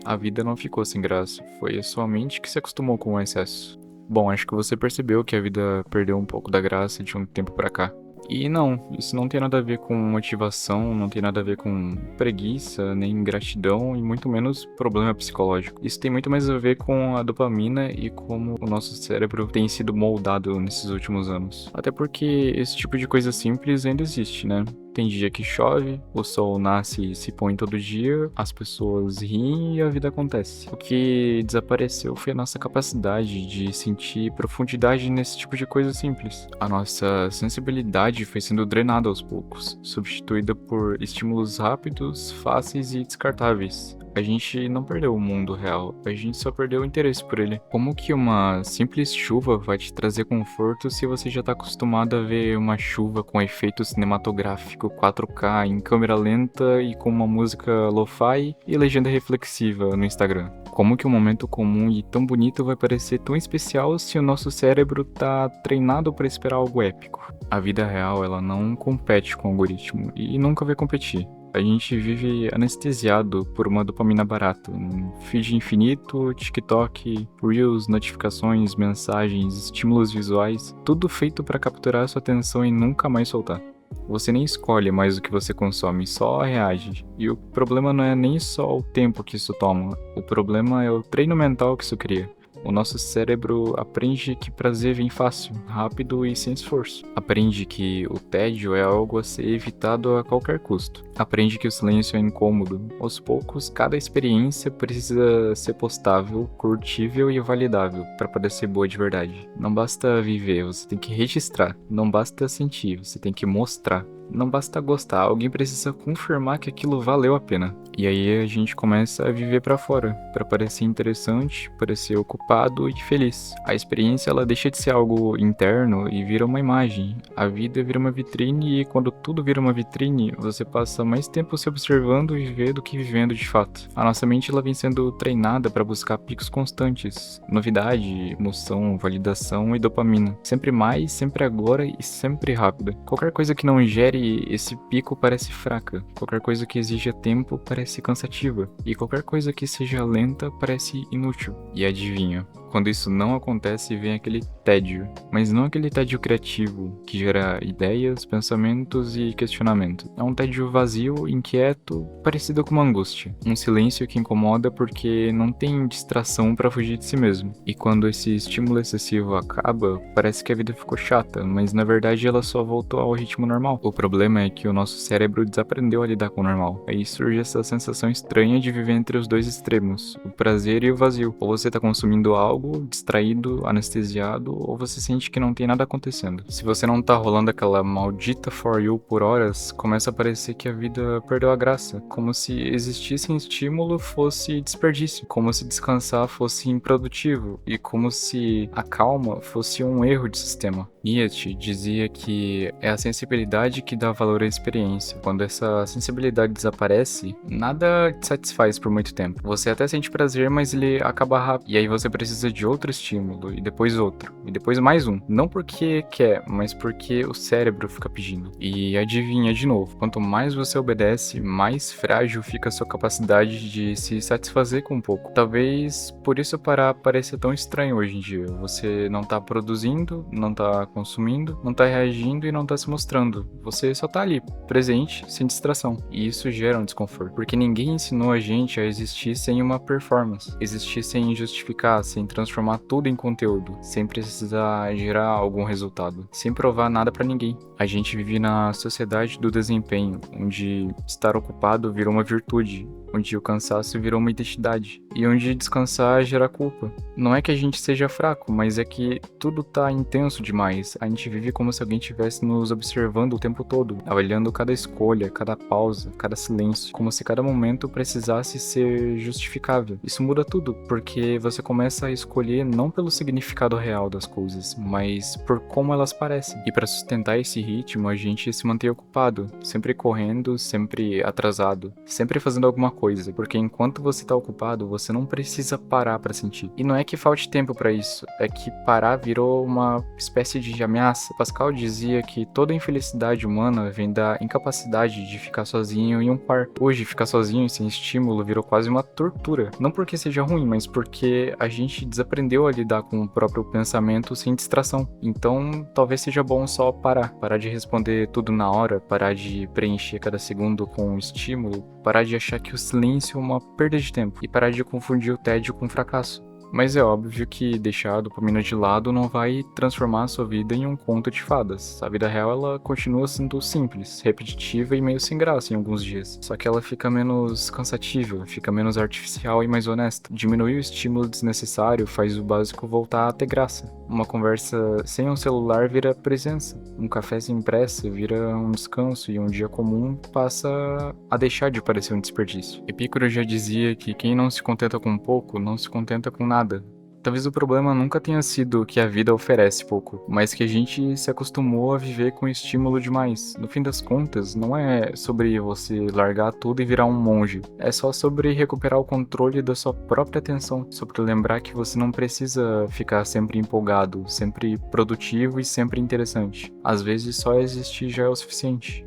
A vida não ficou sem graça, foi a sua mente que se acostumou com o excesso. Bom, acho que você percebeu que a vida perdeu um pouco da graça de um tempo pra cá. E não, isso não tem nada a ver com motivação, não tem nada a ver com preguiça, nem ingratidão e muito menos problema psicológico. Isso tem muito mais a ver com a dopamina e como o nosso cérebro tem sido moldado nesses últimos anos. Até porque esse tipo de coisa simples ainda existe, né? Tem dia que chove, o sol nasce e se põe todo dia, as pessoas riem e a vida acontece. O que desapareceu foi a nossa capacidade de sentir profundidade nesse tipo de coisa simples. A nossa sensibilidade foi sendo drenada aos poucos, substituída por estímulos rápidos, fáceis e descartáveis. A gente não perdeu o mundo real, a gente só perdeu o interesse por ele. Como que uma simples chuva vai te trazer conforto se você já tá acostumado a ver uma chuva com efeito cinematográfico 4K em câmera lenta e com uma música lo-fi e legenda reflexiva no Instagram? Como que um momento comum e tão bonito vai parecer tão especial se o nosso cérebro tá treinado para esperar algo épico? A vida real, ela não compete com o algoritmo e nunca vai competir. A gente vive anestesiado por uma dopamina barata, um feed infinito, TikTok, Reels, notificações, mensagens, estímulos visuais, tudo feito para capturar sua atenção e nunca mais soltar. Você nem escolhe mais o que você consome, só reage. E o problema não é nem só o tempo que isso toma, o problema é o treino mental que isso cria. O nosso cérebro aprende que prazer vem fácil, rápido e sem esforço. Aprende que o tédio é algo a ser evitado a qualquer custo. Aprende que o silêncio é incômodo. Aos poucos, cada experiência precisa ser postável, curtível e validável para poder ser boa de verdade. Não basta viver, você tem que registrar. Não basta sentir, você tem que mostrar. Não basta gostar, alguém precisa confirmar que aquilo valeu a pena. E aí a gente começa a viver pra fora, pra parecer interessante, parecer ocupado e feliz. A experiência ela deixa de ser algo interno e vira uma imagem. A vida vira uma vitrine e quando tudo vira uma vitrine, você passa mais tempo se observando e vivendo do que vivendo de fato. A nossa mente ela vem sendo treinada para buscar picos constantes, novidade, emoção, validação e dopamina. Sempre mais, sempre agora e sempre rápida. Qualquer coisa que não gere esse pico parece fraca, qualquer coisa que exija tempo parece cansativa, e qualquer coisa que seja lenta parece inútil. E adivinha? Quando isso não acontece, vem aquele tédio, mas não aquele tédio criativo, que gera ideias, pensamentos e questionamento. É um tédio vazio, inquieto, parecido com uma angústia. Um silêncio que incomoda porque não tem distração para fugir de si mesmo. E quando esse estímulo excessivo acaba, parece que a vida ficou chata, mas na verdade ela só voltou ao ritmo normal. O problema é que o nosso cérebro desaprendeu a lidar com o normal. Aí surge essa sensação estranha de viver entre os dois extremos, o prazer e o vazio. Ou você tá consumindo algo, distraído, anestesiado, ou você sente que não tem nada acontecendo. Se você não tá rolando aquela maldita For You por horas, começa a parecer que a vida perdeu a graça, como se existisse estímulo fosse desperdício, como se descansar fosse improdutivo, e como se a calma fosse um erro de sistema. Nietzsche dizia que é a sensibilidade que dá valor à experiência. Quando essa sensibilidade desaparece, nada te satisfaz por muito tempo. Você até sente prazer, mas ele acaba rápido. E aí você precisa de outro estímulo, e depois outro, e depois mais um. Não porque quer, mas porque o cérebro fica pedindo. E adivinha de novo, quanto mais você obedece, mais frágil fica a sua capacidade de se satisfazer com um pouco. Talvez por isso parar pareça tão estranho hoje em dia. Você não tá produzindo, não tá consumindo, não tá reagindo e não tá se mostrando. Você só tá ali, presente, sem distração. E isso gera um desconforto, porque ninguém ensinou a gente a existir sem uma performance, existir sem justificar, sem transformar tudo em conteúdo, sem precisar gerar algum resultado, sem provar nada pra ninguém. A gente vive na sociedade do desempenho, onde estar ocupado virou uma virtude, onde o cansaço virou uma identidade, e onde descansar gera culpa. Não é que a gente seja fraco, mas é que tudo tá intenso demais. A gente vive como se alguém estivesse nos observando o tempo todo, avaliando cada escolha, cada pausa, cada silêncio, como se cada momento precisasse ser justificável. Isso muda tudo, porque você começa a escolher não pelo significado real das coisas, mas por como elas parecem. E para sustentar esse ritmo, a gente se mantém ocupado, sempre correndo, sempre atrasado, sempre fazendo alguma coisa coisa, porque enquanto você tá ocupado, você não precisa parar pra sentir. E não é que falte tempo pra isso, é que parar virou uma espécie de ameaça. Pascal dizia que toda infelicidade humana vem da incapacidade de ficar sozinho em um quarto. Hoje, ficar sozinho e sem estímulo virou quase uma tortura. Não porque seja ruim, mas porque a gente desaprendeu a lidar com o próprio pensamento sem distração. Então, talvez seja bom só parar de responder tudo na hora, parar de preencher cada segundo com um estímulo, parar de achar que o silêncio é uma perda de tempo e parar de confundir o tédio com fracasso. Mas é óbvio que deixar a dopamina de lado não vai transformar a sua vida em um conto de fadas. A vida real, ela continua sendo simples, repetitiva e meio sem graça em alguns dias. Só que ela fica menos cansativa, fica menos artificial e mais honesta. Diminuir o estímulo desnecessário faz o básico voltar a ter graça. Uma conversa sem um celular vira presença. Um café sem pressa vira um descanso e um dia comum passa a deixar de parecer um desperdício. Epicuro já dizia que quem não se contenta com pouco, não se contenta com nada. Talvez o problema nunca tenha sido que a vida oferece pouco, mas que a gente se acostumou a viver com estímulo demais. No fim das contas, não é sobre você largar tudo e virar um monge. É só sobre recuperar o controle da sua própria atenção, sobre lembrar que você não precisa ficar sempre empolgado, sempre produtivo e sempre interessante. Às vezes só existir já é o suficiente.